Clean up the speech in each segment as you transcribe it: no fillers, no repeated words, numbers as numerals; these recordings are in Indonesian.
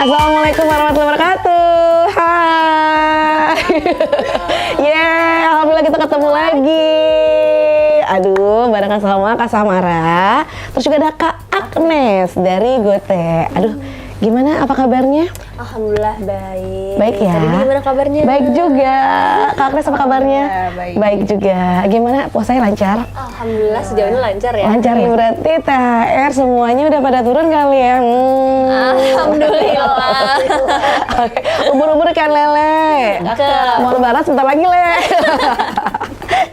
Assalamualaikum warahmatullahi wabarakatuh. Hai. Alhamdulillah kita ketemu lagi. Aduh, barengan sama Kak Samara. Terus juga ada Kak Agnes dari Gote. Aduh, gimana? Apa kabarnya? Alhamdulillah baik. Baik ya. Tadi gimana kabarnya? Baik juga. Kak Agnes apa kabarnya? Baik juga. Gimana? Puasanya lancar? Alhamdulillah sejauh ini lancar ya. Lancar ya. Berarti THR semuanya udah pada turun kali ya. Alhamdulillah. Oke. Ubur-ubur kan lele. Mau lebaran sebentar lagi le.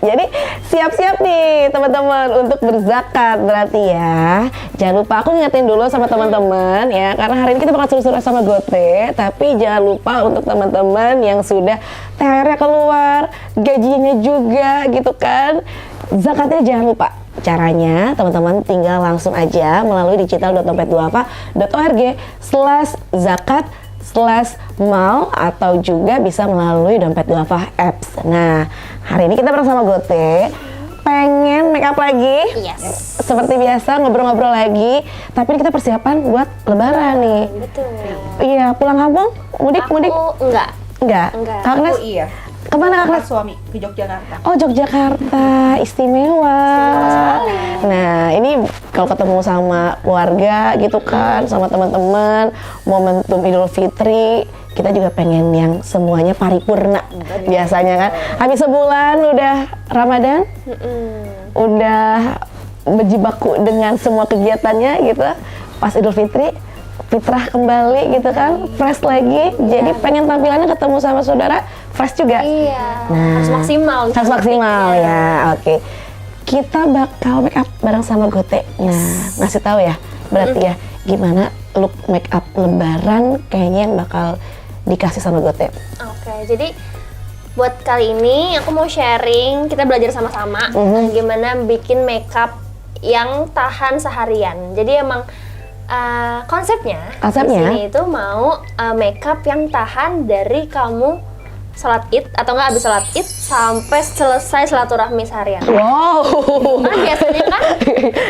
Jadi siap-siap nih teman-teman untuk berzakat berarti ya. Jangan lupa aku ngingetin dulu sama teman-teman ya, karena hari ini kita bakal seru-seru sama Gote. Tapi jangan lupa untuk teman-teman yang sudah THR-nya keluar, gajinya juga gitu kan, zakatnya jangan lupa. Caranya teman-teman tinggal langsung aja melalui digital.dompetduafa.org/zakat/mal atau juga bisa melalui dompet duafa apps. Nah, hari ini kita bersama Gote pengen make up lagi. Yes. Seperti biasa ngobrol-ngobrol lagi, tapi ini kita persiapan buat lebaran nih. Betul. Iya, pulang kampung? Mudik? Aku enggak. Kak Agnes? Aku iya. Kemana Kak Agnes? Suami ke Yogyakarta. Oh, Yogyakarta, istimewa. Nah, ini kalau ketemu sama keluarga gitu kan, sama teman-teman, momentum Idul Fitri, kita juga pengen yang semuanya paripurna. Biasanya kan, habis sebulan udah Ramadan, udah berjibaku dengan semua kegiatannya gitu. Pas Idul Fitri, fitrah kembali gitu kan, fresh lagi. Jadi pengen tampilannya ketemu sama saudara fresh juga. Iya. Nah, harus maksimal. harus maksimal ya. Oke. Kita bakal make up bareng sama Gote. Nah, ngasih tahu ya. Berarti ya gimana look make up lebaran kayaknya yang bakal dikasih sama Gote. Oke, jadi buat kali ini aku mau sharing, kita belajar sama-sama gimana bikin makeup yang tahan seharian. Jadi emang konsepnya di sini itu mau makeup yang tahan dari kamu sholat id atau enggak habis sholat id sampai selesai silaturahmi seharian. Wow. Kan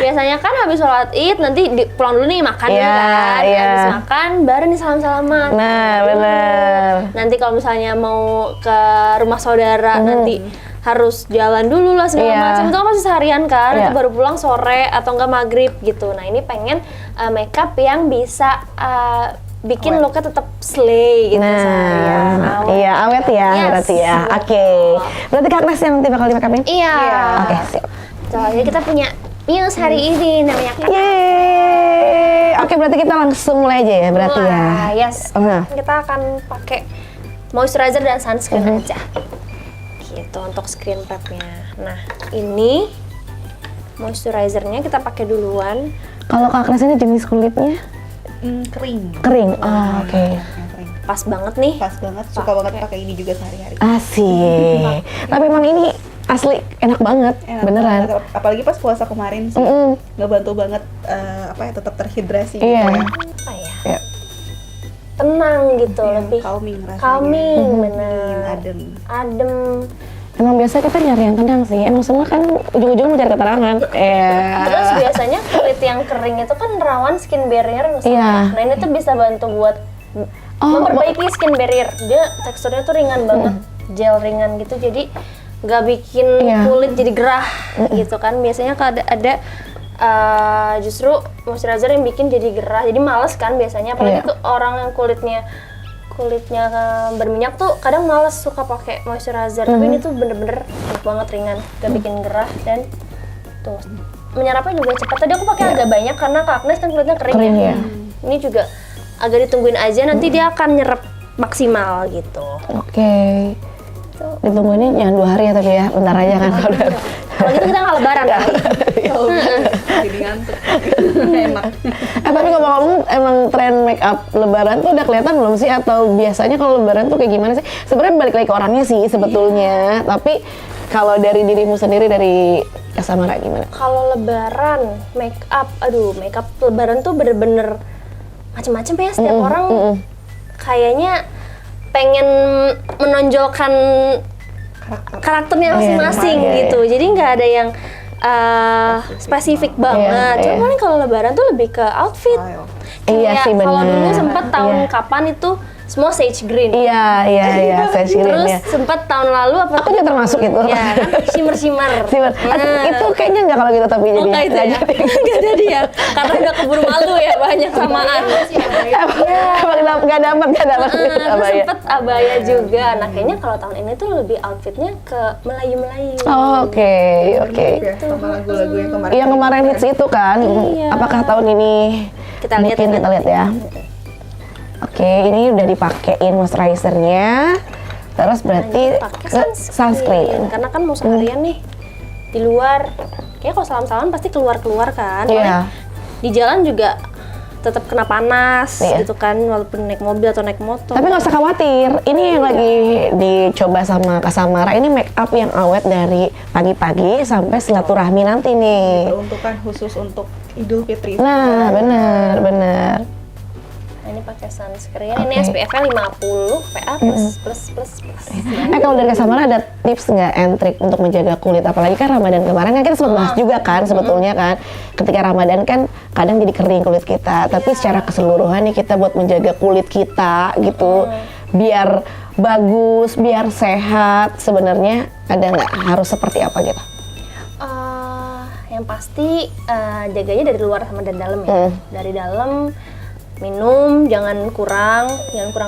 biasanya kan habis sholat id nanti pulang dulu nih makan dulu kan. Habis makan baru nih salam-salaman. Nah, benar. Nanti kalau misalnya mau ke rumah saudara nanti harus jalan dulu lah segala macam. Itu kan masih seharian kan, itu baru pulang sore atau enggak maghrib gitu. Nah, ini pengen makeup yang bisa bikin looknya tetap slay gitu seharian. Iya, awet ya berarti ya. Oke. Berarti Kak Agnes yang nanti bakal di make upin? Iya. Oke, siap. Jadi kita punya news hari ini namanya Kak. Yeay. Oke, berarti kita langsung mulai aja ya berarti ya. Yes. Kita akan pakai moisturizer dan sunscreen aja. Gitu untuk screen prepnya. Nah, ini moisturizernya kita pakai duluan. Kalau Kak Agnes ini jenis kulitnya kering. Oh, oke. Kering. Pas banget nih. Pas banget, suka banget pakai ini juga sehari-hari. Asik. Tapi emang ini asli enak banget, Enak beneran. banget. Apalagi pas puasa kemarin sih, ngebantu banget tetap terhidrasi. Iya. Apa ya? Ya. Tenang gitu, lebih calming rasanya. calming, bener. Adem. Emang biasa kita nyari yang tenang sih. Emang semua kan ujung-ujung mencari keterangan. Terus biasanya kulit yang kering itu kan rawan skin barrier rusak. Iya. Nah, ini tuh bisa bantu buat memperbaiki skin barrier. Dia teksturnya tuh ringan banget, gel ringan gitu. Jadi nggak bikin kulit jadi gerah gitu kan. Biasanya kalau ada justru moisturizer yang bikin jadi gerah. Jadi males kan biasanya. Apalagi tuh orang yang kulitnya berminyak tuh kadang males suka pakai moisturizer. Tapi ini tuh bener-bener enak banget, ringan, gak bikin gerah dan tuh menyerapnya juga cepat. Tadi aku pakai agak banyak karena Kak Agnes kan kulitnya kering ya. Ini juga agak ditungguin aja, nanti dia akan nyerap maksimal gitu. Oke. Ditungguinnya jangan 2 hari ya tapi ya, bentar aja kan kalau udah. Kalau gitu kita nggak lebaran kali. Jadi ngantuk. Enak. Tapi ngomong-ngomong, emang tren make up lebaran tuh udah kelihatan belum sih? Atau biasanya kalau lebaran tuh kayak gimana sih? Sebenarnya balik lagi ke orangnya sih sebetulnya. Tapi kalau dari dirimu sendiri, dari Kak Samara gimana? Kalau lebaran make up lebaran tuh bener-bener macem-macem ya. Setiap orang kayaknya pengen menonjolkan karakternya masing-masing gitu. Jadi nggak ada yang spesifik banget. Iya, Cuma iya. paling kalau lebaran tuh lebih ke outfit. Style. Iya sih, Kalau bener. dulu sempat tahun Iya. kapan itu semua sage green. Iya, saya Terus ya. sempat tahun lalu apa? Aku juga termasuk itu. Ya, kan shimmer. Simer. Itu kayaknya nggak kalau gitu tapi Oh, jadi. nggak itu ya? Nggak jadi ya? Karena udah keburu malu ya, banyak samaan. Emang nggak dapat Terus abaya. sempet abaya juga. Nah kayaknya kalau tahun ini tuh lebih outfitnya ke Melayu-Melayu. Oh, Oke. Ya, sama lagu-lagu yang kemarin. Yang kemarin hits itu kan, Iya. apakah tahun ini? Kita lihat Mungkin ya. kita lihat ya. Oke, ini udah dipakein moisturizernya. Terus berarti Pakai ke sunscreen. Karena kan mau seharian nih di luar. Kayaknya kalau salam-salam pasti keluar-keluar kan. Iya. Soalnya di jalan juga tetap kena panas Iya. gitu kan, walaupun naik mobil atau naik motor. Tapi nggak usah khawatir, ini yang lagi dicoba sama Kak Samara, ini make up yang awet dari pagi-pagi sampai silaturahmi nanti nih. Peruntukan khusus untuk Idul Fitri. Nah, bener. Nah, ini pakai sunscreen. Oke. Ini SPF-nya 50 PA plus. Kalau dari Kak Samara ada tips nggak and trick untuk menjaga kulit? Apalagi kan Ramadan kemarin kan kita sempat bahas juga kan sebetulnya kan. Ketika Ramadan kan kadang jadi kering kulit kita. Tapi secara keseluruhan nih kita buat menjaga kulit kita gitu. Biar bagus, biar sehat. Sebenarnya ada nggak harus seperti apa gitu? Yang pasti jaganya dari luar sama dari dalam ya. Dari dalam minum jangan kurang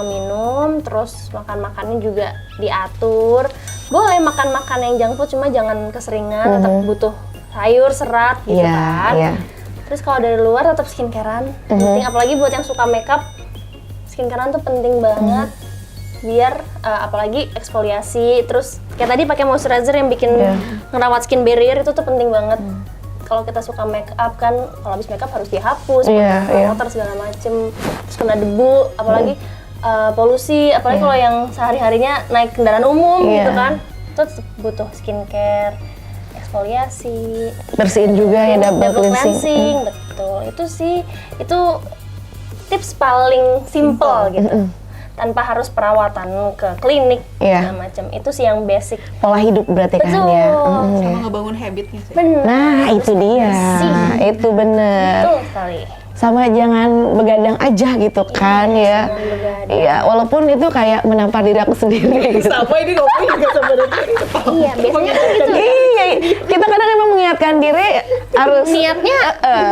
minum, terus makannya juga diatur. Boleh makan yang junk food cuma jangan keseringan, tetap butuh sayur, serat gitu Iya, kan. iya. Terus kalau dari luar tetap skincarean penting, apalagi buat yang suka makeup, skincarean tuh penting banget. Biar apalagi eksfoliasi, terus kayak tadi pakai moisturizer yang bikin ngerawat skin barrier itu tuh penting banget. Kalau kita suka make up kan, kalau habis make up harus dihapus, kotor segala macem, terus kena debu, apalagi polusi, apalagi kalau yang sehari-harinya naik kendaraan umum gitu kan, itu tetap butuh skincare, eksfoliasi, Bersihin juga ya, double cleansing. betul. Itu tips paling simple gitu. Tanpa harus perawatan ke klinik Iya. segala macam. Itu sih yang basic. Pola hidup berarti kan Betul. ya. Sama ngebangun habitnya sih. Benar. Nah, itu dia. Itu bener. Betul sekali. Sama jangan begadang aja gitu kan ya. jangan begadang. Iya, walaupun itu kayak menampar diri aku sendiri gitu. Sama ini ngomong juga sebenarnya. Iya, biasanya kan gitu. Iya, kita kadang emang mengingatkan diri harus Niatnya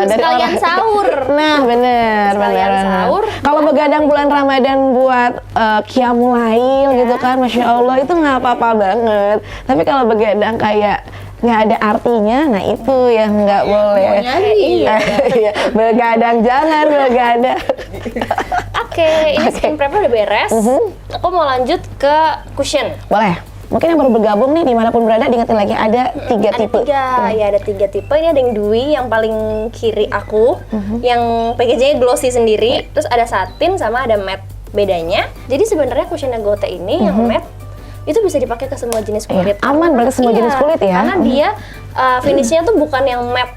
dari sekalian orang. sahur. Nah, bener. Sekalian sahur. Kalau begadang bulan Ramadan buat qiyamul lail gitu kan, Masya Allah itu nggak apa-apa banget. Tapi kalau begadang kayak nggak ada artinya, nah itu yang nggak boleh. Iya. Iya, begadang jangan begadang. Oke, ini skin prep udah beres. Aku mau lanjut ke cushion. Boleh. Mungkin yang baru bergabung nih dimanapun berada, diingetin lagi ada 3 tipe. Ada tiga tipe. Ini ada yang dewy yang paling kiri aku, yang packagingnya glossy sendiri. Terus ada satin sama ada matte. Bedanya, jadi sebenarnya cushionnya Gote ini yang matte itu bisa dipakai ke semua jenis kulit. Aman berarti semua jenis kulit ya? Karena dia finishnya tuh bukan yang matte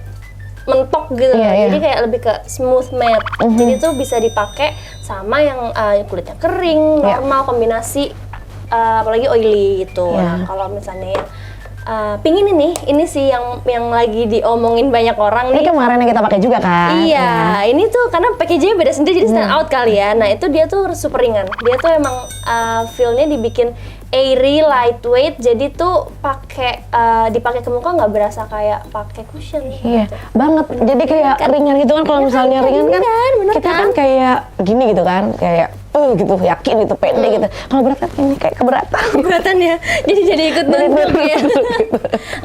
mentok gitu, Iya. jadi kayak lebih ke smooth matte. Jadi tuh bisa dipakai sama yang kulitnya kering, normal, kombinasi apalagi oily gitu. Nah, kalau misalnya yang pingin ini sih yang lagi diomongin banyak orang Ini nih. kemarin yang kita pakai juga kan? Iya, ini tuh karena packagingnya beda sendiri jadi stand out kali ya. Nah itu dia tuh super ringan. Dia tuh emang feel-nya dibikin airy, lightweight. Jadi tuh dipakai ke muka nggak berasa kayak pakai cushion. Iya, banget. Jadi kayak ringan gitu kan, kalau misalnya ringan kan, bener kita kan? kan kayak gini gitu kan, kayak gitu, yakin gitu, pede gitu. Kalau berat kan ini kayak keberatan. Keberatan ya, jadi ikut nunduk ya.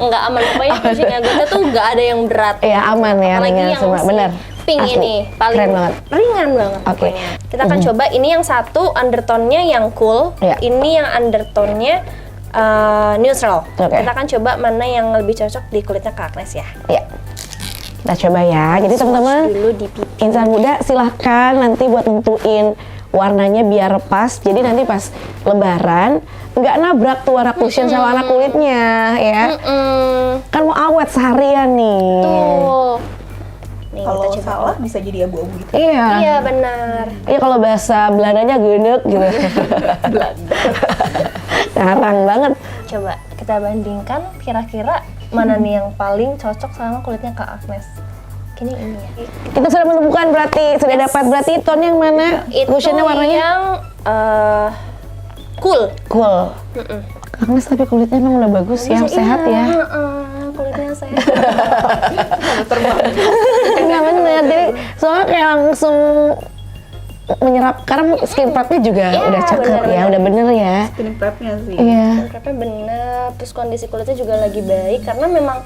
Nggak aman, pokoknya cushionnya Gote tuh nggak ada yang berat. Iya, aman ya, Apalagi ringan yang semua, si bener. pink Asli. ini paling Keren banget. ringan banget Oke. pokoknya. Kita akan coba ini yang satu undertone-nya yang cool, Iya. ini yang undertone-nya neutral. Oke. Kita akan coba mana yang lebih cocok di kulitnya Kak Agnes ya. Iya. Kita coba ya. Jadi teman-teman, Dulu di pipi. insan muda silahkan nanti buat nentuin warnanya biar pas. Jadi nanti pas lebaran nggak nabrak tuh warna cushion sama warna kulitnya ya. Kan mau awet seharian nih. Tuh. Nih, Kalau kita coba. salah bisa jadi abu-abu gitu. Iya. Iya benar. Iya, kalau bahasa Belandanya genek gitu. Garang banget. Coba kita bandingkan kira-kira mana nih yang paling cocok sama kulitnya Kak Agnes. Kini ini ya. Kita sudah menemukan berarti, sudah dapat berarti tone yang mana? Itu Lotionnya warnanya? yang cool. Cool. Agnes tapi kulitnya emang udah bagus ya, sehat ya. Kulitnya sehat. Enggak bener, jadi soalnya kayak langsung menyerap, karena skin prepnya juga Iya, udah cakep bener-bener. ya, udah bener ya. Skin prepnya sih. Iya. Prepnya bener, terus kondisi kulitnya juga lagi baik karena memang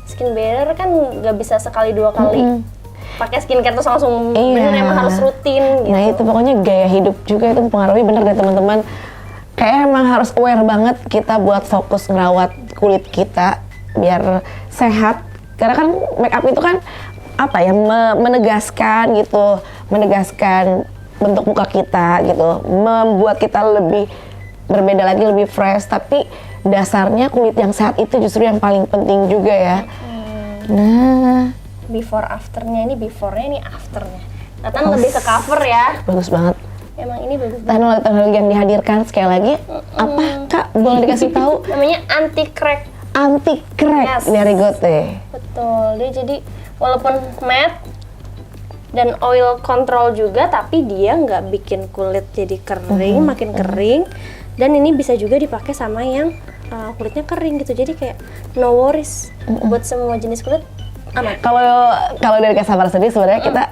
skin barrier kan nggak bisa sekali dua kali pakai skincare terus langsung Iya. bener, emang harus rutin gitu. Nah itu pokoknya gaya hidup juga itu mempengaruhi bener deh teman-teman. Kayak emang harus aware banget kita buat fokus ngerawat kulit kita biar sehat. Karena kan make up itu kan apa ya, menegaskan gitu, menegaskan bentuk muka kita gitu, membuat kita lebih berbeda lagi, lebih fresh. Tapi dasarnya kulit yang sehat itu justru yang paling penting juga ya. Nah, Before afternya ini, beforenya ini afternya. Nathan lebih ke cover ya. bagus banget. Emang ini bagus banget. Teknologi yang dihadirkan sekali lagi apa Kak, boleh dikasih tahu? Namanya anti crack. Anti crack Yes. dari Gote. Betul. Dia jadi walaupun matte dan oil control juga, tapi dia nggak bikin kulit jadi kering, makin kering. Dan ini bisa juga dipakai sama yang kulitnya kering gitu. Jadi kayak no worries buat semua jenis kulit, aman. Kalau dari customer sendiri sebenarnya kita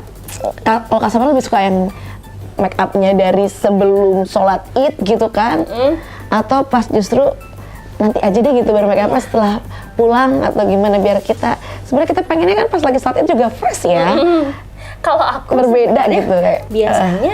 kalau customer lebih suka yang make upnya dari sebelum sholat Id gitu kan, atau pas justru nanti aja deh gitu baru make upnya setelah pulang atau gimana, biar kita sebenarnya kita pengennya kan pas lagi sholat Id juga fresh ya, Kalau aku berbeda sebenarnya gitu kayak. biasanya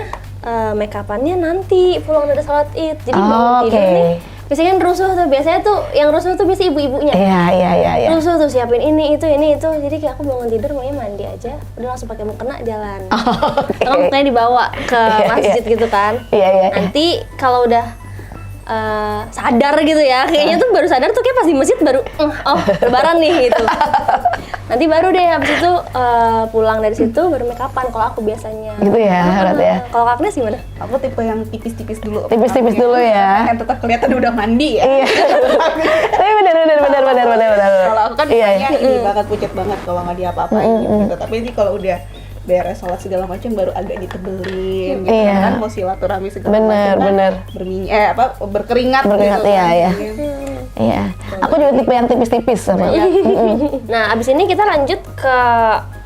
make upannya nanti pulang dari sholat Id. Jadi Oh, bangun tidur oke. nih, biasanya kan rusuh tuh, biasanya tuh yang rusuh tuh biasa ibu-ibunya. Iya. Rusuh tuh siapin ini itu. Jadi kayak aku bangun tidur maunya mandi aja, udah langsung pakai mukena jalan. Oke. Kalau mukanya dibawa ke Iya, masjid iya. gitu kan. Iya. Nanti kalau udah sadar gitu ya, kayaknya tuh baru sadar tuh kayak pas di masjid baru oh lebaran nih gitu. Nanti baru deh habis itu pulang dari situ baru make upan kalau aku biasanya. Gitu ya, berarti ya. Kalau Kak Agnes gimana? Aku tipe yang tipis-tipis dulu. Tipis-tipis dulu ya. Yang tetap kelihatan udah mandi ya. Iya. Tapi benar. Kalau aku kan Iya. mukanya ini banget pucat banget kalau nggak diapa-apain gitu. Tapi ini kalau udah beres sholat segala macam baru agak ditebelin gitu Iya. kan, mau silaturahmi segala Bener, macam kan, bener. berkeringat Berkeringat, gitu iya, kan. iya. Iya. Aku juga tipe yang tipis-tipis sama. Nah, abis ini kita lanjut ke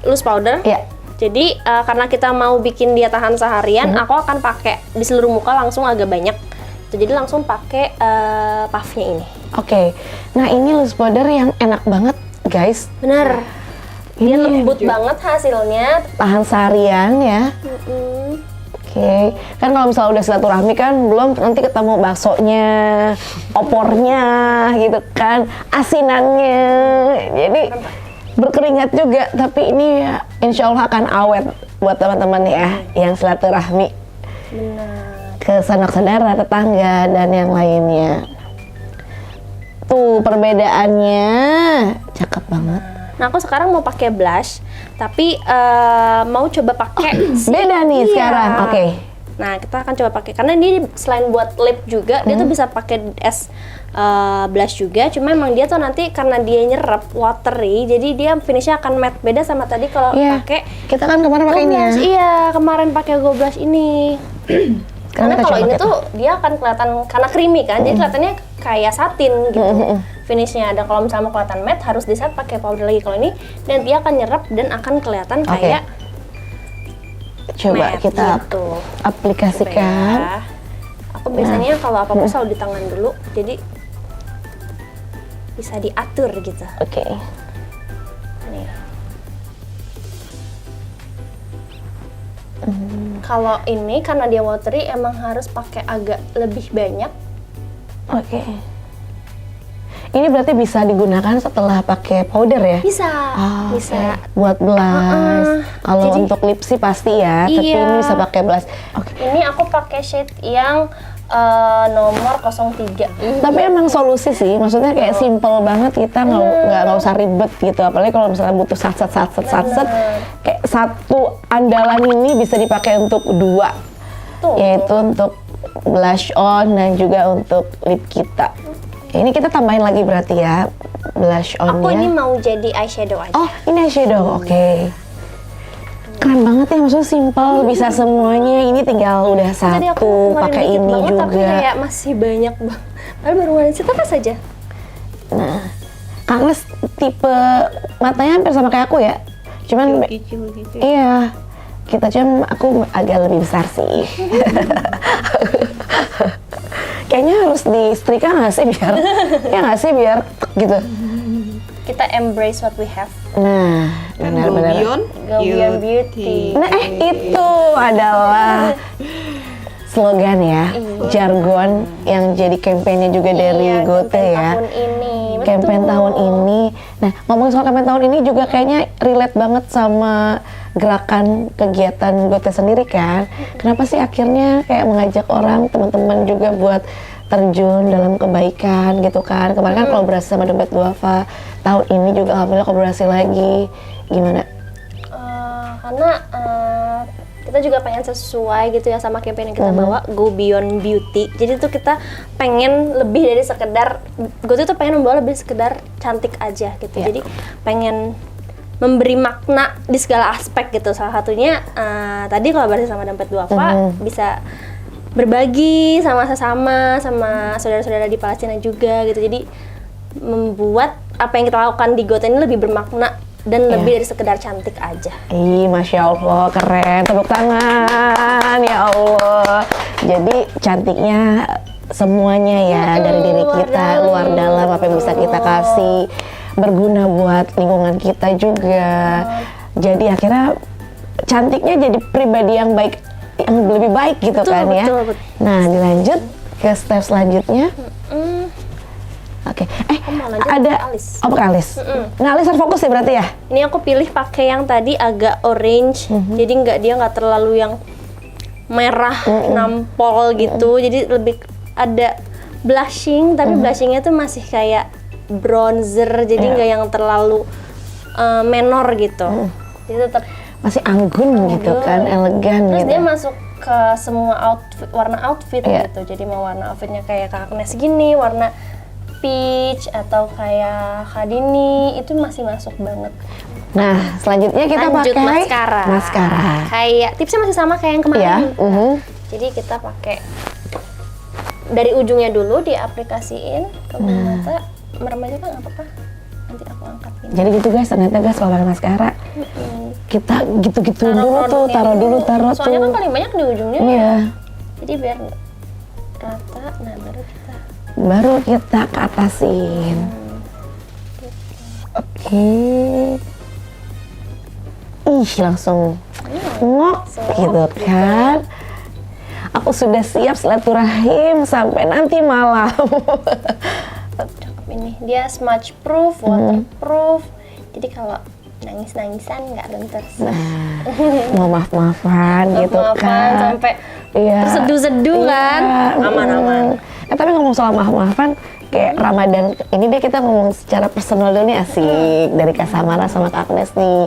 loose powder. Iya. Jadi karena kita mau bikin dia tahan seharian, aku akan pakai di seluruh muka langsung agak banyak. Jadi langsung pakai puffnya ini. Oke. Nah, ini loose powder yang enak banget, guys. Bener. Dia Ini lembut banget hasilnya. tahan seharian ya. Oke. Kan kalau misalnya udah silaturahmi kan belum nanti ketemu baksonya, opornya gitu kan, asinannya. Jadi berkeringat juga, tapi ini ya insya Allah akan awet buat teman-teman ya yang silaturahmi ke sanak saudara, tetangga dan yang lainnya. Tuh perbedaannya cakep banget. Nah, aku sekarang mau pakai blush, tapi mau coba pakai Beda nih Iya. sekarang. Oke. Nah, kita akan coba pakai karena dia selain buat lip juga, dia tuh bisa pakai as blush juga. Cuma emang dia tuh nanti karena dia nyerap watery, jadi dia finishnya akan matte. Beda sama tadi kalau Iya. pakai Kita kan kemarin Go pakai ini ya. Blush. Iya, kemarin pakai Go Blush ini. Karena kita kalau coba ini pakai tuh dia akan kelihatan karena creamy kan, jadi kelihatannya kayak satin gitu finishnya. Dan kalau misalnya mau kelihatan matte harus di set pakai powder lagi. Kalau ini dan dia akan nyerap dan akan kelihatan Oke. kayak Coba matte kita gitu. aplikasikan. Ya. Aku biasanya kalau apa-apa selalu di tangan dulu, jadi bisa diatur gitu. Oke. Nih. Kalau ini karena dia watery emang harus pakai agak lebih banyak. Oke. Ini berarti bisa digunakan setelah pakai powder ya? Bisa, Ah, bisa. oke. Buat blush. Kalau Jadi- untuk lip sih pasti ya, tapi Iya. ini bisa pakai blush. Oke. Ini aku pakai shade yang nomor 03. Tapi emang solusi sih, maksudnya kayak simple banget, kita nggak usah ribet gitu. Apalagi kalau misalnya butuh satset, kayak satu andalan ini bisa dipakai untuk dua, Tuh. yaitu untuk blush on dan juga untuk lip kita. Ini kita tambahin lagi berarti ya blush on-nya. Aku ini mau jadi eyeshadow aja. Oh, ini eyeshadow, oke. Keren banget ya, maksudnya simpel, bisa semuanya. Ini tinggal udah Tadi aku satu, kemarin pakai dikit ini banget, juga. tapi kayak masih banyak banget. Padahal baru warna situ apa saja? Nah, Kak Agnes tipe matanya hampir sama kayak aku ya. Cuman Kecil gitu. iya, kita cuman aku agak lebih besar sih. Kayaknya harus disetrika nggak sih biar, ya nggak sih biar gitu. Kita embrace what we have. Nah, Kan benar-benar. Go beyond beauty. Nah, itu adalah slogan ya, jargon yang jadi kampanye juga dari Iya, Gote campaign ya. tahun ini. Campaign Betul. tahun ini. Nah, ngomongin soal campaign tahun ini juga kayaknya relate banget sama gerakan kegiatan Gote sendiri kan. Kenapa sih akhirnya kayak mengajak orang, teman-teman juga buat terjun dalam kebaikan gitu kan. Kemarin kan kolaborasi sama Dompet Duafa. Tahun ini juga alhamdulillah kolaborasi lagi. Gimana? Karena kita juga pengen sesuai gitu ya sama campaign yang kita bawa, Go Beyond Beauty. Jadi tuh kita pengen lebih dari sekedar, gue tuh pengen membawa lebih sekedar cantik aja gitu. Jadi pengen memberi makna di segala aspek gitu. Salah satunya tadi kolaborasi sama Dompet Duafa bisa berbagi sama sesama, sama saudara-saudara di Palestina juga gitu. Jadi membuat apa yang kita lakukan di Gote ini lebih bermakna dan lebih dari sekedar cantik aja. Ih, Masya Allah, keren. Tepuk tangan, ya Allah. Jadi cantiknya semuanya ya, dari diri kita, luar dalam, apa yang bisa kita kasih. Berguna buat lingkungan kita juga. Jadi akhirnya cantiknya jadi pribadi yang baik, yang lebih baik gitu Betul, kan ya. betul. Nah, dilanjut ke step selanjutnya. Oke, mau lanjut ada ke alis. apa ke alis? Nah, alis harus fokus ya berarti ya? Ini aku pilih pakai yang tadi agak orange, jadi dia nggak terlalu yang merah nampol gitu. Jadi lebih ada blushing, tapi blushingnya tuh masih kayak bronzer, jadi nggak yang terlalu menor gitu. Jadi tetap Masih anggun gitu kan, elegan terus gitu. dia masuk ke semua outfit, warna outfit gitu. Jadi mau warna outfitnya kayak Kak Agnes gini, warna peach atau kayak Kadini, itu masih masuk banget. Nah, selanjutnya kita Lanjut pakai maskara. maskara. Kayak tipsnya masih sama kayak yang kemarin. Ya, Jadi kita pakai dari ujungnya dulu diaplikasiin ke bawah mata, merem aja kan nggak apa-apa. Nanti aku angkat gini. Jadi gitu guys, ternyata guys kalau pakai maskara kita gitu-gitu dulu tuh, taruh dulu. Soalnya kan paling banyak di ujungnya. Iya. Jadi biar rata, nah baru kita Baru kita ke atasin. Oke. Ih, langsung ngok gitu kan. Aku sudah siap silaturahim sampai nanti malam. cakep ini. Dia smudge proof, waterproof. Jadi kalau nangis-nangisan nggak lentur. Mau maaf-maafan gitu Maaf-maafan kan. sampai Iya. terseduh-seduh kan. Iya. Aman-aman. Tapi ngomong soal maaf-maafan, kayak Ramadan ini deh kita ngomong secara personal dulu nih, asik dari Kak Samara sama Kak Agnes nih,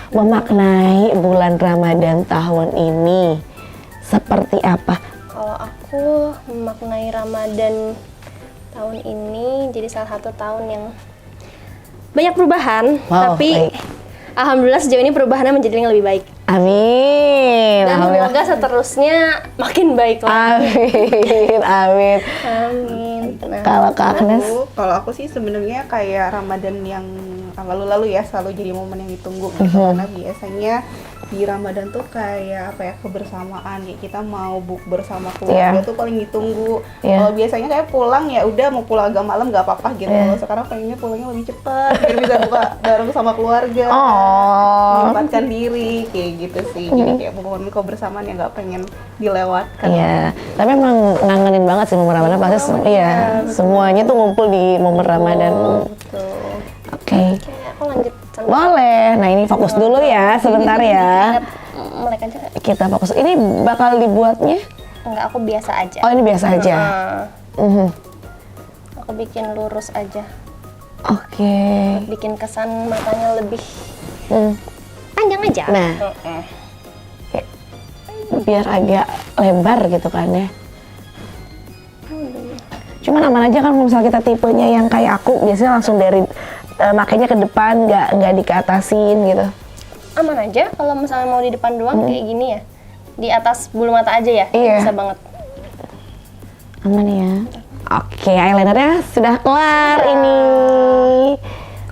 memaknai bulan Ramadan tahun ini seperti apa? Kalau aku memaknai Ramadan tahun ini jadi salah satu tahun yang banyak perubahan, Wow, tapi baik. alhamdulillah sejauh ini perubahannya menjadi yang lebih baik. Amin. Dan Alhamdulillah. semoga seterusnya makin baik lagi. Amin. Amin. Amin. Nah, Kalau Kak Agnes, Kalau aku sih sebenarnya kayak Ramadan yang lalu-lalu ya selalu jadi momen yang ditunggu gitu. Karena biasanya di Ramadan tuh kayak apa ya, kebersamaan, kayak kita mau bersama keluarga tuh paling ditunggu. Kalau biasanya kayak pulang ya udah, mau pulang agak malam nggak apa-apa gitu. Sekarang pengennya pulangnya lebih cepat biar bisa buka bareng sama keluarga, menyempatkan diri kayak gitu sih. Jadi kayak momen kebersamaan yang nggak pengen dilewatkan. iya. Tapi emang ngangenin banget sih momen Ramadan, pasti iya. Semuanya tuh ngumpul di momen Ramadan. Betul. Oke. Oke, aku lanjut sama Boleh. Nah, ini fokus dulu ya, sebentar ya. melek aja. Kita fokus. Ini bakal dibuatnya? Enggak, aku biasa aja. Oh, ini biasa aja. Aku bikin lurus aja. Oke. Bikin kesan matanya lebih Hmm. panjang aja. Nah. Kayak biar agak lebar gitu kan ya. Cuman aman aja kan kalau misalnya kita tipenya yang kayak aku, biasanya langsung dari makanya ke depan, nggak dikeatasin gitu. Aman aja kalau misalnya mau di depan doang kayak gini ya. Di atas bulu mata aja ya. Iya. Bisa banget. Aman ya. Oke, eyelinernya sudah kelar ini.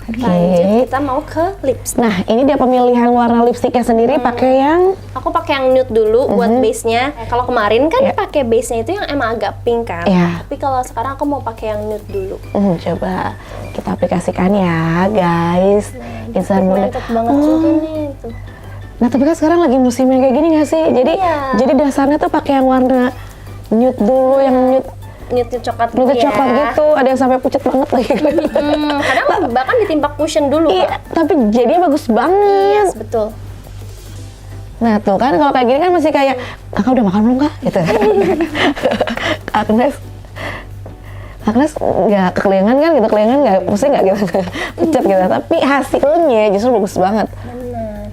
Oke. Lanjut kita mau ke lips. Nah, ini dia pemilihan warna lipstiknya sendiri pakai yang Aku pakai yang nude dulu buat base-nya. Kalau kemarin kan pakai base-nya itu yang emang agak pink kan. Iya. Tapi kalau sekarang aku mau pakai yang nude dulu. coba kita aplikasikan ya, guys. Insan muda. Mantap banget juga nih itu. Nah, tapi kan sekarang lagi musimnya kayak gini nggak sih? Jadi dasarnya tuh pakai yang warna nude dulu, yang nude Nude coklat nude gitu ya. coklat gitu. Ada yang sampai pucat banget lagi. Kadang bahkan ditimpa cushion dulu Iya, Kak. tapi jadinya bagus banget. Yes, betul. Nah tuh kan kalau kayak gini kan masih kayak kakak udah makan belum kak? Gitu. Agnes nggak kelingan kan gitu, kelingan nggak pusing nggak gitu, pucat gitu. Tapi hasilnya justru bagus banget. Benar.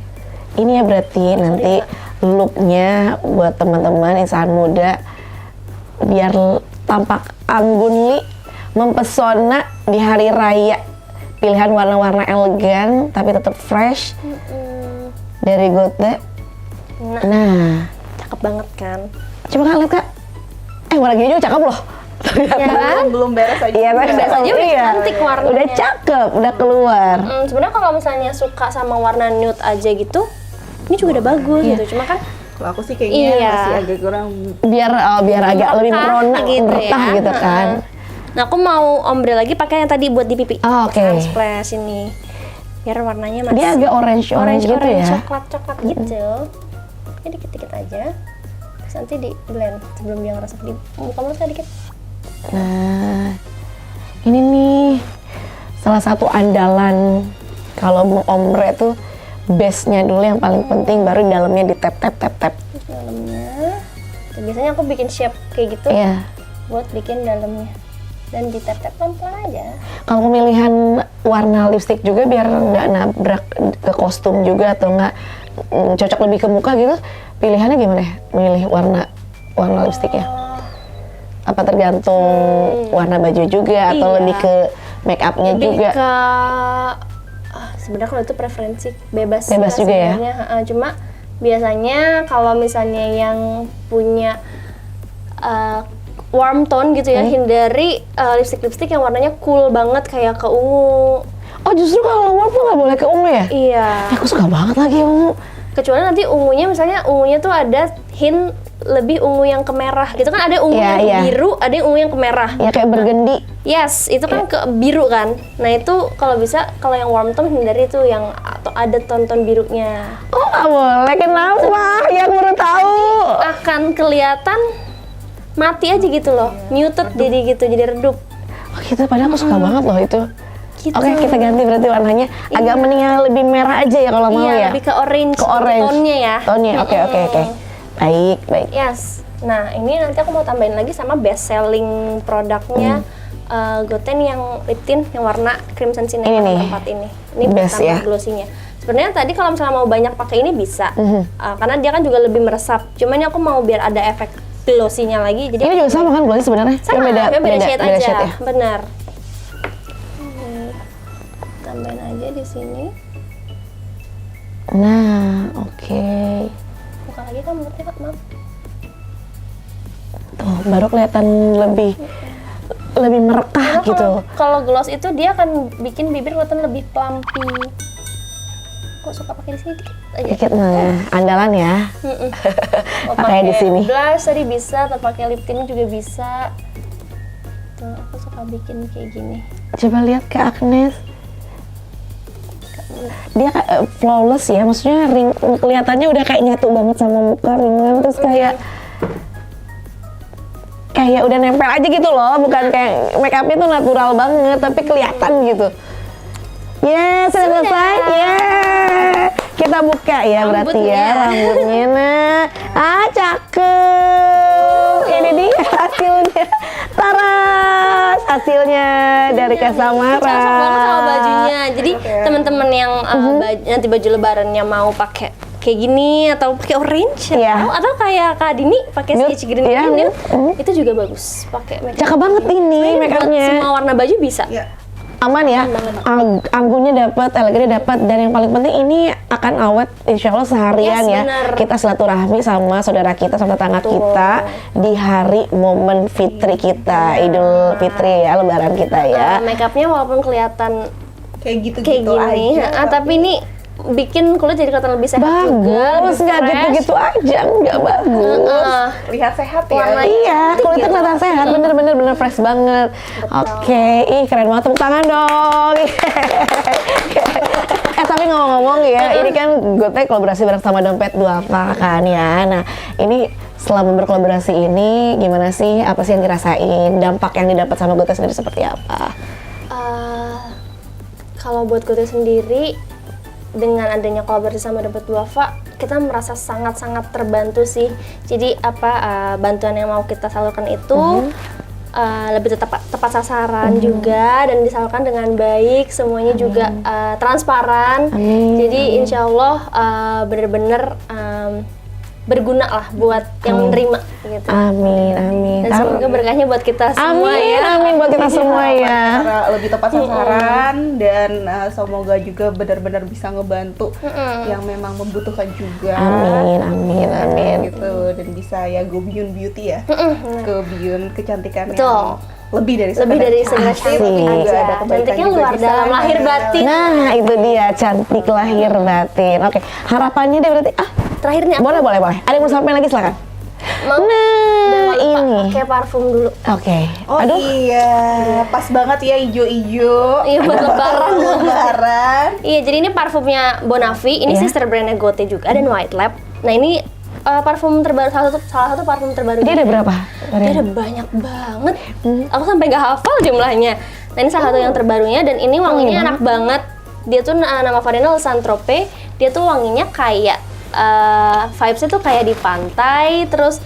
Ini ya berarti nanti looknya buat teman-teman insan muda biar tampak anggun mempesona di hari raya. Pilihan warna-warna elegan tapi tetap fresh dari Gote. Nah, Cakep banget kan? coba kak lihat kak. Warna gini juga cakep loh. Ya kan? Belum beres aja. Iya, Udah beres aja, udah cantik warnanya. Udah cakep, udah keluar. Sebenarnya kalau misalnya suka sama warna nude aja gitu, ini juga udah bagus gitu. Cuma kan Kalau aku sih kayaknya Iya. masih agak kurang. Biar agak lebih merona gitu mertah ya. gitu kan. Nah, aku mau ombre lagi pakai yang tadi buat di pipi. Oh, oke. Sunsplash ini. Biar warnanya masih Dia agak orange gitu ya. coklat gitu. Ini dikit-dikit aja. Terus nanti di blend sebelum dia ngerasa di muka mulut sedikit. Nah, ini nih salah satu andalan kalau mau ombre tuh base-nya dulu yang paling penting, baru dalamnya di tap. Terus dalamnya. Tuh, biasanya aku bikin shape kayak gitu Iya. buat bikin dalamnya. Dan di tap-tap pelan-pelan aja. Kalau pemilihan warna lipstick juga biar nggak nabrak ke kostum juga atau nggak cocok lebih ke muka gitu, pilihannya gimana ya? Milih warna lipstiknya? Apa tergantung warna baju juga atau Iya. lebih ke make upnya Lebih juga? ke sebenarnya kalau itu preferensi bebas Bebas juga ya? sebenarnya. Cuma biasanya kalau misalnya yang punya warm tone gitu ya, hindari lipstick yang warnanya cool banget kayak ke ungu. Oh, justru kalau warm tuh nggak boleh ke ungu ya? Iya. Aku suka banget lagi ungu. Kecuali nanti ungunya misalnya ungunya tuh ada hint lebih ungu yang ke merah gitu kan, ada ungu Iya, yang iya. biru, ada yang ungu yang ke merah. Ya kayak burgundy. Yes, itu kan ke biru kan. Nah itu kalau bisa, kalau yang warm tone hindari itu yang atau ada ton-ton birunya. Oh, nggak boleh. Kenapa? Ya aku baru tahu. Akan kelihatan mati aja gitu loh, muted jadi gitu, jadi redup. Oh gitu, padahal aku suka banget loh itu. Gitu. Oke, kita ganti berarti warnanya. Agak mendingan lebih merah aja ya kalau mau Iya, ya. lebih ke orange, Ke orange. tonnya ya. Tonnya, oke. Baik. Yes. Nah ini nanti aku mau tambahin lagi sama best selling produknya Goten yang lip tint yang warna Crimson Ini Cinnamon nih. tempat ini. Ini Best tambah ya. glossy-nya. Sebenarnya tadi kalau misalnya mau banyak pakai ini bisa, karena dia kan juga lebih meresap. Cuman ini aku mau biar ada efek glossy-nya lagi. Jadi Ini juga sama kan glossy sebenarnya? sama, Cuma beda shade aja. ya? Benar. Tambahin aja di sini. Nah, oke. Buka lagi kan mulutnya Kak, maaf. Tuh, baru kelihatan lebih merekah Karena gitu. Kalau gloss itu dia akan bikin bibir kelihatan lebih plumpy. Kok suka pakai di sini dikit aja. Dikit nah, andalan ya. Mau Pakai di sini. blush tadi bisa, atau pakai lip tint juga bisa. Tuh, aku suka bikin kayak gini. Coba lihat ke Agnes. Dia kayak flawless ya, maksudnya kelihatannya udah kayak nyatu banget sama muka, ringan, terus kayak udah nempel aja gitu loh, bukan kayak make upnya tuh natural banget, tapi kelihatan gitu. Yes, sudah selesai. Yeah. Kita buka ya berarti ya rambutnya. Nah, cakep. Ini dia hasilnya. Taras, hasilnya dari Kak Samara. Cocok banget sama bajunya. Jadi teman-teman yang nanti baju lebarannya mau pakai kayak gini atau pakai orange Iya. atau kayak Kak Dini pakai Nude, CC green iya, nude, nude. itu juga bagus pakai makeup. Cakep banget ini Sebenarnya buat makeupnya. semua warna baju bisa. Ya. Aman ya, anggunnya dapat, elegannya dapat, dan yang paling penting ini akan awet insya Allah seharian Yes, ya. bener. Kita silaturahmi sama saudara kita, sama tetangga Betul. kita di hari momen fitri kita, Idul Fitri ya, Lebaran kita ya. Makeupnya walaupun kelihatan Kayak gitu-gitu kayak gini, aja. tapi ini bikin kulit jadi kelihatan lebih sehat juga, Bagus, lebih nggak fresh. gitu-gitu aja, nggak bagus. lihat sehat ya. Warna- Iya, kulitnya gitu. kelihatan sehat, bener fresh banget. Oke, ih keren banget, tepuk tangan dong. Tapi ngomong-ngomong ya, ini kan Gotek kolaborasi bareng sama Dompet Duafa kan ya. Nah, ini selama berkolaborasi ini gimana sih? Apa sih yang dirasain? Dampak yang didapat sama Gotek sendiri seperti apa? Kalau buat gue sendiri, dengan adanya kolaborasi sama Dompet Duafa, kita merasa sangat-sangat terbantu sih. Jadi bantuan yang mau kita salurkan itu lebih tepat sasaran juga, dan disalurkan dengan baik, semuanya juga transparan. Amin. Jadi insya Allah bener-bener berguna lah buat yang menerima gitu. Amin, amin. Dan semoga berkahnya buat kita semua Amin, ya. amin buat kita semua ya. Cara lebih tepat sasaran dan semoga juga benar-benar bisa ngebantu yang memang membutuhkan juga. Amin, amin, amin. Gitu, dan bisa ya go beyond beauty ya, ke beyond kecantikan Betul. yang lebih dari sekedar Asik. cantik juga aja. ada kebaikan Cantiknya juga luar di dalam, sana. lahir batin. Nah, itu dia cantik lahir batin. Oke, harapannya deh berarti Terakhir nih, aku boleh. Ada yang mau sampaikan lagi silakan. mau Nah, ini. pakai parfum dulu. Oke. Oh Aduh. iya, pas banget ya ijo-ijo. Iya, buat lebaran. Lebaran. Iya, jadi ini parfumnya Bonavi. Ini Iya. sister brandnya Gote juga, dan White Lab. Nah, ini parfum terbaru, salah satu parfum terbaru. Dia ada berapa? Dia ada banyak banget. Aku sampai nggak hafal jumlahnya. Nah, ini salah satu yang terbarunya, dan ini wanginya enak banget. Dia tuh nama variannya Le Saint-Tropez. Dia tuh wanginya kayak vibes-nya tuh kayak di pantai, terus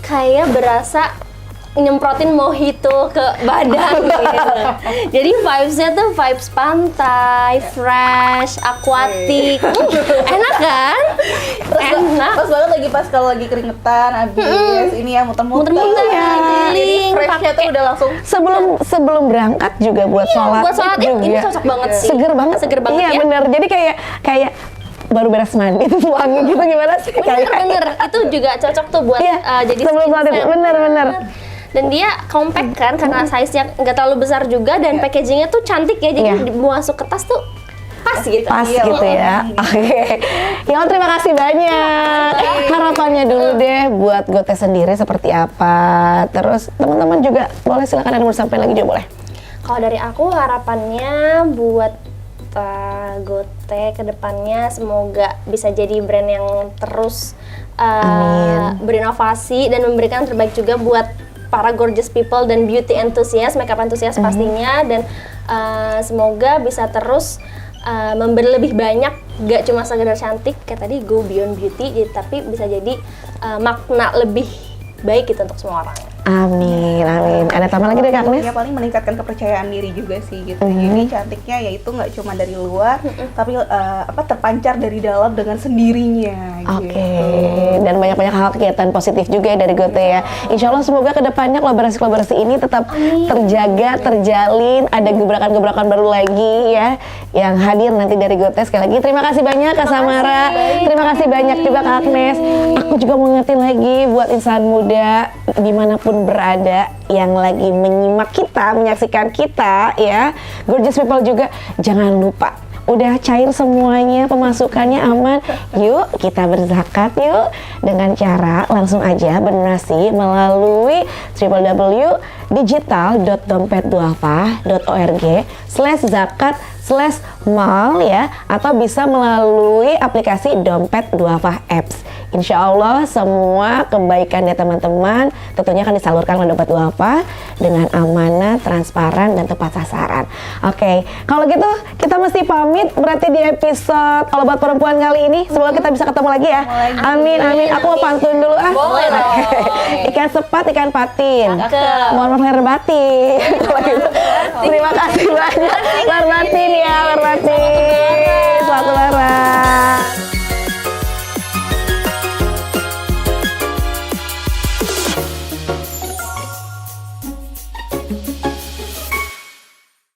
kayak berasa nyemprotin mojito ke badan gitu. Jadi vibes-nya tuh vibes pantai, fresh, aquatic. Enak kan? Enak. Pas banget lagi pas kalau lagi keringetan habis ini ya muter-muter. Muter-muter, Ya, jadi keliling, freshnya tuh pakai. udah langsung Sebelum berangkat juga buat sholat. buat sholat juga. ini cocok banget sih. Seger banget. Seger banget iya, ya. bener. Jadi kayak baru beres mandi itu wangi gitu gimana sih? Bener, itu juga cocok tuh buat Iya, jadi sebelum skin sholat itu. scent. Bener. Dan dia compact kan, karena size-nya nggak terlalu besar juga, dan packagingnya tuh cantik ya, jadi Iya. masuk ke tas tuh pas gitu. Pas Iya, gitu ya. Oke. Ya, terima kasih banyak. Harapannya dulu deh buat Gote sendiri seperti apa. Terus teman-teman juga boleh silakan ada mau sampaikan lagi juga boleh. Kalau dari aku harapannya buat Gote kedepannya semoga bisa jadi brand yang terus Amin. berinovasi dan memberikan yang terbaik juga buat para gorgeous people dan beauty enthusiast, makeup enthusiast pastinya, dan semoga bisa terus memberi lebih banyak, gak cuma sekedar cantik kayak tadi go beyond beauty, tapi bisa jadi makna lebih baik gitu untuk semua orang. Amin. Ada tambah lagi deh Kak Agnes? ya paling meningkatkan kepercayaan diri juga sih gitu. Jadi cantiknya ya itu nggak cuma dari luar, tapi terpancar dari dalam dengan sendirinya. Oke, Gitu. dan banyak-banyak hal kegiatan positif juga ya dari Gote ya. Insya Allah semoga kedepannya kolaborasi-kolaborasi ini tetap terjaga, terjalin, ada gebrakan-gebrakan baru lagi ya yang hadir nanti dari Gote. Sekali lagi terima kasih banyak Kak Samara, terima kasih banyak juga Kak Agnes. Aku juga mau ngingetin lagi buat insan muda dimanapun berada yang lagi menyimak kita, menyaksikan kita ya, gorgeous people juga jangan lupa udah cair semuanya, pemasukannya aman. Yuk kita berzakat yuk dengan cara langsung aja berdonasi melalui www.digital.dompetduafa.org/zakat/mal ya, atau bisa melalui aplikasi Dompet Duafa Apps. Insya Allah semua kebaikan ya teman-teman tentunya akan disalurkan oleh Dompet Duafa dengan amanah, transparan, dan tepat sasaran. Oke, kalau gitu kita mesti pamit berarti di episode Kalau Buat Perempuan kali ini. Semoga kita bisa ketemu lagi ya. Amin. Aku mau pantun dulu ah. Boleh dong. Ikan sepat, ikan patin. Cakep. Mohon maaf lahir batin. Kalau gitu. Terima kasih banyak. Lahir batin ya, lahir batin.